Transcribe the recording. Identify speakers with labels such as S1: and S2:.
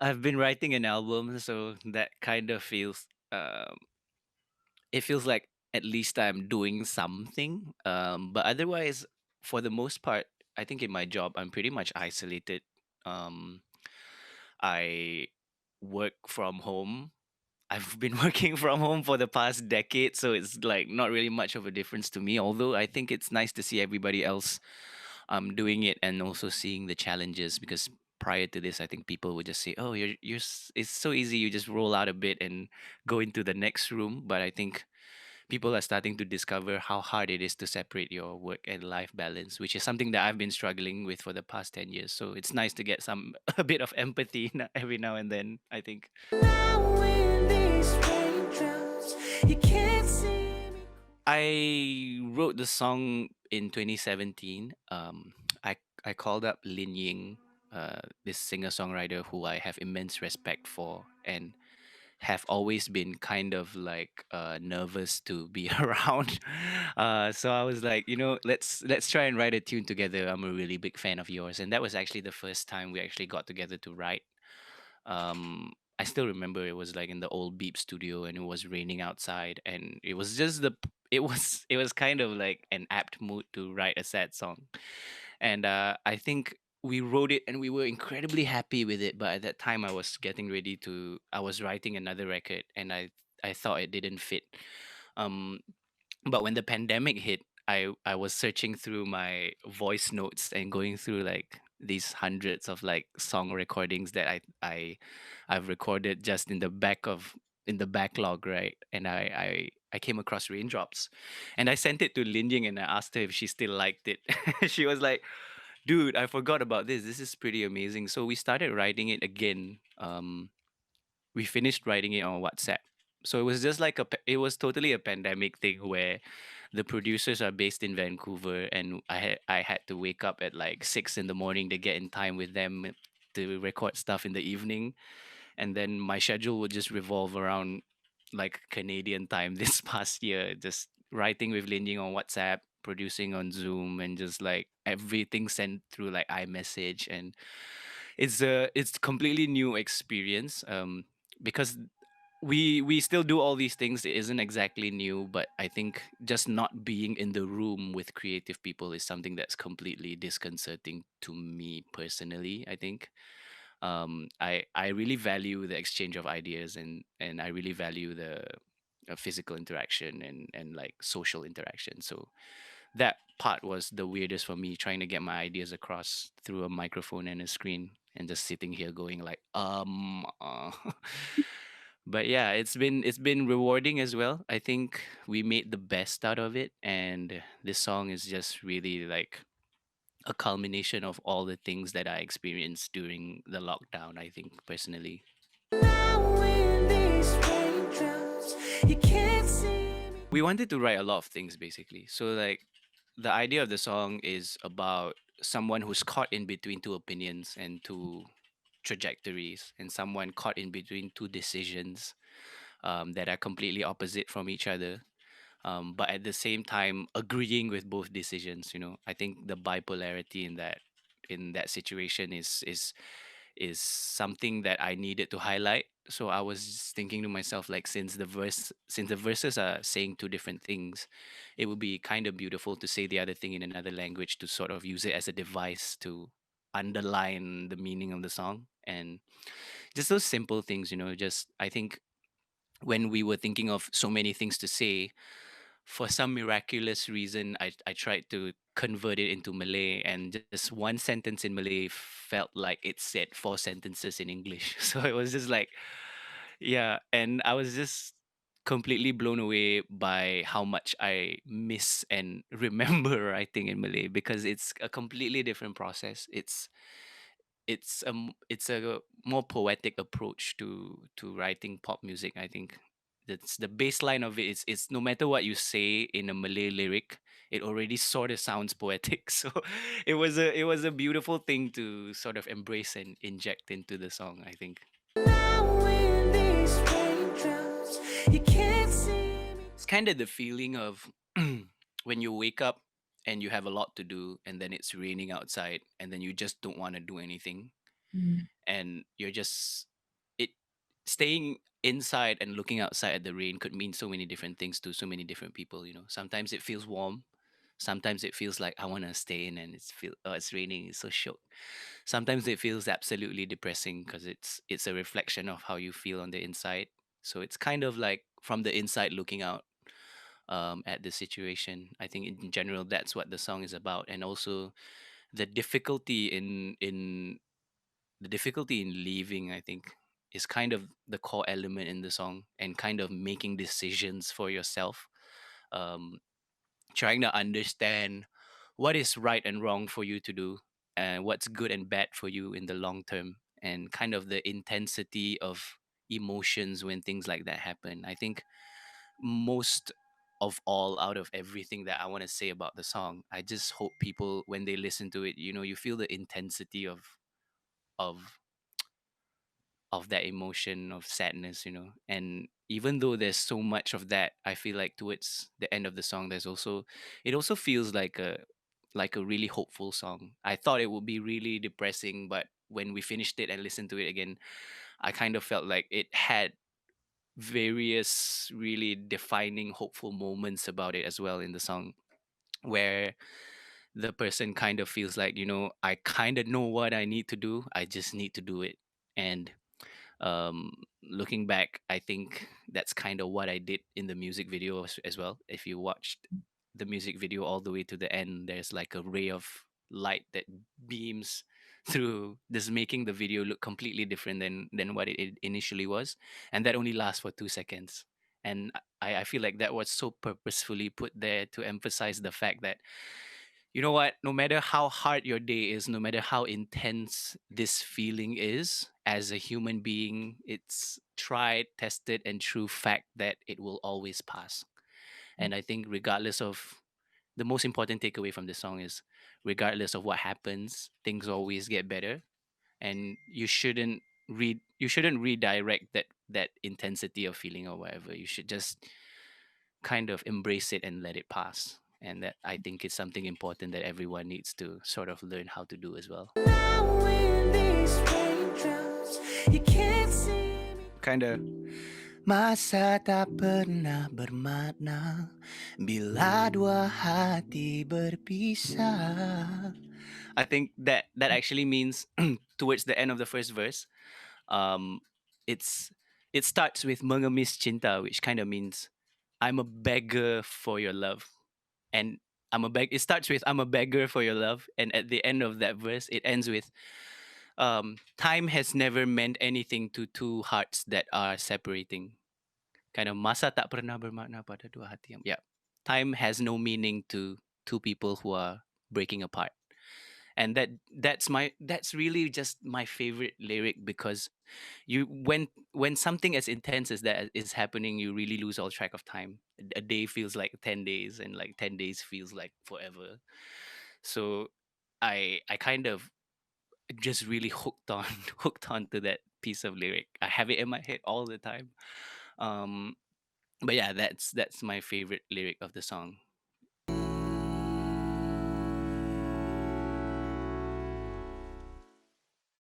S1: I've been writing an album, so that kind of feels it feels like at least I'm doing something. But otherwise, for the most part, I think in my job I'm pretty much isolated. Um, I work from home. I've been working from home for the past decade, so it's like not really much of a difference to me. Although I think it's nice to see everybody else doing it and also seeing the challenges, because prior to this I think people would just say, oh, it's so easy, you just roll out a bit and go into the next room. But I think people are starting to discover how hard it is to separate your work and life balance, which is something that I've been struggling with for the past 10 years. So it's nice to get some a bit of empathy every now and then, I think.
S2: Now in these raindrops, you can't see me.
S1: I wrote the song in 2017. I called up Lin Ying, this singer songwriter who I have immense respect for, and have always been kind of like nervous to be around. So I was like, let's try and write a tune together. I'm a really big fan of yours, and that was actually the first time we actually got together to write. I still remember it was like in the old Beep studio, and it was raining outside, and it was just it was kind of like an apt mood to write a sad song. And I think we wrote it and we were incredibly happy with it. But at that time, I was writing another record, and I thought it didn't fit. Um, but when the pandemic hit, I was searching through my voice notes and going through like these hundreds of like song recordings that I've recorded just in the backlog, right? And I came across Raindrops, and I sent it to Linjing and I asked her if she still liked it. She was like, dude, I forgot about this. This is pretty amazing. So we started writing it again. We finished writing it on WhatsApp. So it was just like it was totally a pandemic thing where the producers are based in Vancouver, and I had to wake up at like 6 in the morning to get in time with them to record stuff in the evening. And then my schedule would just revolve around like Canadian time this past year, just writing with Linjing on WhatsApp, producing on Zoom, and just like everything sent through like iMessage. And it's completely new experience, because we still do all these things. It isn't exactly new, but I think just not being in the room with creative people is something that's completely disconcerting to me personally, I think. I really value the exchange of ideas, and I really value the physical interaction and like social interaction. So that part was the weirdest for me, trying to get my ideas across through a microphone and a screen, and just sitting here going like but yeah, it's been rewarding as well. I think we made the best out of it, and this song is just really like a culmination of all the things that I experienced during the lockdown, I think, personally.
S2: Now in these raindrops, you can't see me.
S1: We wanted to write a lot of things basically. So like the idea of the song is about someone who's caught in between two opinions and two trajectories, and someone caught in between two decisions that are completely opposite from each other, but at the same time agreeing with both decisions. I think the bipolarity in that situation is something that I needed to highlight. So I was just thinking to myself, like, since the verses are saying two different things, it would be kind of beautiful to say the other thing in another language, to sort of use it as a device to underline the meaning of the song. And just those simple things, just I think when we were thinking of so many things to say, for some miraculous reason, I tried to convert it into Malay, and just one sentence in Malay felt like it said four sentences in English. So it was just like, yeah. And I was just completely blown away by how much I miss and remember writing in Malay, because it's a completely different process. It's a more poetic approach to writing pop music, I think. That's the baseline of it. It's no matter what you say in a Malay lyric, it already sort of sounds poetic. So it was a beautiful thing to sort of embrace and inject into the song, I think.
S2: Now in these raindrops, you can't see me.
S1: It's kind of the feeling of when you wake up and you have a lot to do, and then it's raining outside, and then you just don't want to do anything,
S2: Mm.
S1: and you're just staying inside and looking outside at the rain could mean so many different things to so many different people. Sometimes it feels warm, sometimes it feels like I want to stay in and it's raining, it's so shook. Sometimes it feels absolutely depressing because it's a reflection of how you feel on the inside. So it's kind of like from the inside looking out, at the situation. I think in general that's what the song is about, and also the difficulty in the difficulty in leaving, I think, is kind of the core element in the song, and kind of making decisions for yourself, um, trying to understand what is right and wrong for you to do, and what's good and bad for you in the long term, and kind of the intensity of emotions when things like that happen. I think most of all, out of everything that I want to say about the song, I just hope people, when they listen to it, you feel the intensity of of that emotion of sadness. And even though there's so much of that, I feel like towards the end of the song, it also feels like a really hopeful song. I thought it would be really depressing, but when we finished it and listened to it again, I kind of felt like it had various really defining hopeful moments about it as well in the song, where the person kind of feels like, I kind of know what I need to do, I just need to do it. And looking back, I think that's kind of what I did in the music video as well. If you watched the music video all the way to the end, there's like a ray of light that beams through this, making the video look completely different than what it initially was, and that only lasts for 2 seconds. And I feel like that was so purposefully put there to emphasize the fact that, you know what, no matter how hard your day is, no matter how intense this feeling is, as a human being, it's tried, tested, and true fact that it will always pass. And I think, regardless of, the most important takeaway from this song is, regardless of what happens, things always get better. And you shouldn't redirect that intensity of feeling or whatever. You should just kind of embrace it and let it pass. And that, I think, is something important that everyone needs to sort of learn how to do as well.
S2: Now in these raindrops, you can't see me.
S1: Kind of, masa tak pernah bermakna bila dua hati berpisah. I think that actually means, towards the end of the first verse, um, it's it starts with mengemis cinta, which kind of means I'm a beggar for your love. And it starts with I'm a beggar for your love, and at the end of that verse it ends with, time has never meant anything to two hearts that are separating. Kind of, masa tak pernah bermakna pada dua hati yang, yeah, time has no meaning to two people who are breaking apart. And that's really just my favorite lyric, because you when something as intense as that is happening, you really lose all track of time. A day feels like 10 days, and like 10 days feels like forever. So I kind of just really hooked on hooked on to that piece of lyric. I have it in my head all the time. um but yeah, that's my favorite lyric of the song.